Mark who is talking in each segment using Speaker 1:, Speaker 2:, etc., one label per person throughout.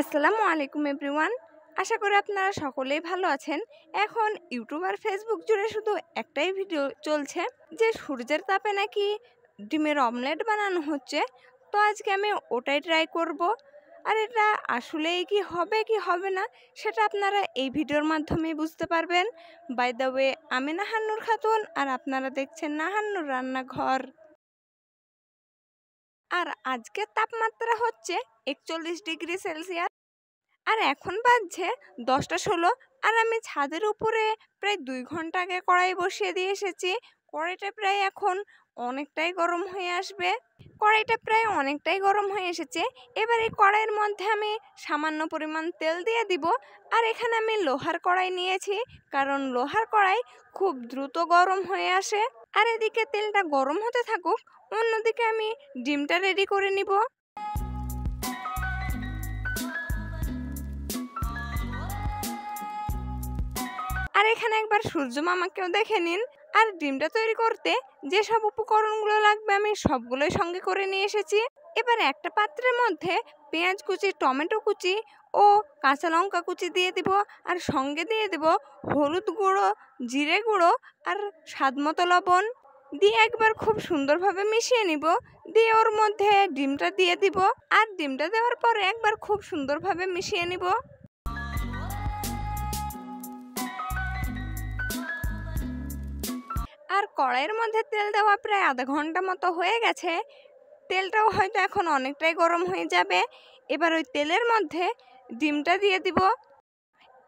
Speaker 1: আসসালামু আলাইকুম এভরিওয়ান। আশা করি আপনারা সকলেই ভালো আছেন। এখন ইউটিউব আর ফেসবুক জুড়ে শুধু একটাই ভিডিও চলছে যে সূর্যের তাপে নাকি ডিমের অমলেট বানানো হচ্ছে। তো আজকে আমি ওটাই ট্রাই করব। আর এটা আসলেই কি হবে না সেটা আপনারা এই ভিডিওর মাধ্যমে বুঝতে পারবেন। বাই দ্য ওয়ে, আমি নাহান্নুর খাতুন আর আপনারা দেখছেন নাহান্নুর রান্নাঘর। আর আজকের তাপমাত্রা হচ্ছে 41 ডিগ্রি সেলসিয়াস। আর এখন বাজছে 10টা 16। আর আমি ছাদের উপরে প্রায় 2 ঘন্টা আগে কড়াই বসিয়ে দিয়ে এসেছি। কড়াইটা প্রায় এখন অনেকটাই গরম হয়ে আসবে। কড়াইটা প্রায় অনেকটাই গরম হয়ে এসেছে। এবার এই কড়াইয়ের মধ্যে আমি সামান্য পরিমাণ তেল দিয়ে দিব। আর এখানে আমি লোহার কড়াই নিয়েছি, কারণ লোহার কড়াই খুব দ্রুত গরম হয়ে আসে। আর এদিকে তেলটা গরম হতে থাকুক, অন্যদিকে আমি ডিমটা রেডি করে নিব। আর এখানে একবার সূর্য মামাকেও দেখে নিন। আর ডিমটা তৈরি করতে যেসব উপকরণগুলো লাগবে আমি সবগুলোই সঙ্গে করে নিয়ে এসেছি। এবার একটা পাত্রের মধ্যে পেঁয়াজ কুচি, টমেটো কুচি ও কাঁচা লঙ্কা কুচি দিয়ে দিব। আর সঙ্গে দিয়ে দেব হলুদ গুঁড়ো, জিরে গুঁড়ো আর স্বাদমতো লবণ দিয়ে একবার খুব সুন্দরভাবে মিশিয়ে নিব। দিয়ে ওর মধ্যে ডিমটা দিয়ে দিব। আর ডিমটা দেওয়ার পরে একবার খুব সুন্দরভাবে মিশিয়ে নিব। আর কড়াইয়ের মধ্যে তেল দেওয়া প্রায় আধা ঘন্টা মতো হয়ে গেছে। তেলটাও হয়তো এখন অনেকটাই গরম হয়ে যাবে। এবার ওই তেলের মধ্যে ডিমটা দিয়ে দিব।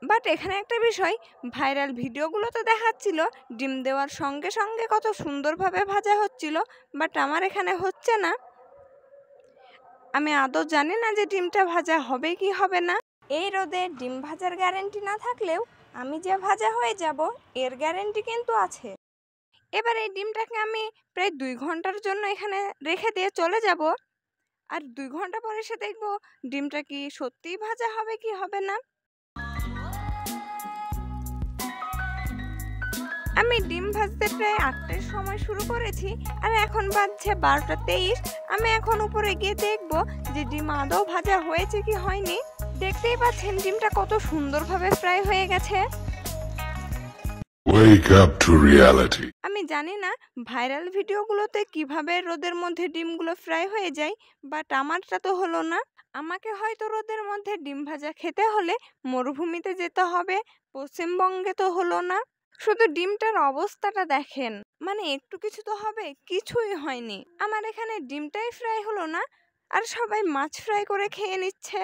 Speaker 1: বাট এখানে একটা বিষয়, ভাইরাল ভিডিওগুলোতে দেখাচ্ছিল ডিম দেওয়ার সঙ্গে সঙ্গে কত সুন্দরভাবে ভাজা হচ্ছিল, বাট আমার এখানে হচ্ছে না। আমি আদৌ জানি না যে ডিমটা ভাজা হবে কি হবে না। এই রোদে ডিম ভাজার গ্যারেন্টি না থাকলেও আমি যে ভাজা হয়ে যাব এর গ্যারেন্টি কিন্তু আছে। এবার এই ডিমটাকে আমি প্রায় 2 ঘন্টার জন্য এখানে রেখে দিয়ে চলে যাব। আর 2 ঘন্টা পরে এসে দেখব ডিমটা কি সত্যিই ভাজা হবে কি হবে না। আমি ডিম ভাজতে প্রায় 8টার সময় শুরু করেছি। আর এখন বাজছে 12টা 23। আমি এখন উপরে গিয়ে দেখব যে ডিম আদৌ ভাজা হয়েছে কি হয়নি। দেখতেই পাচ্ছেন ডিমটা কত সুন্দরভাবে ফ্রাই হয়ে গেছে।
Speaker 2: Wake up to reality.
Speaker 1: আমি জানি না ভাইরাল ভিডিওগুলোতে কিভাবে রোদের মধ্যে ডিমগুলো ফ্রাই হয়ে যায়, বাট আমারটা তো হলো না। আমাকে হয়তো রোদের মধ্যে ডিম ভাজা খেতে হলে মরুভূমিতে যেতে হবে, পশ্চিমবঙ্গে তো হলো না। শুধু ডিমটার অবস্থাটা দেখেন, মানে একটু কিছু তো হবে, কিছুই হয়নি। আমার এখানে ডিমটাই ফ্রাই হলো না, আর সবাই মাছ ফ্রাই করে খেয়ে নিচ্ছে।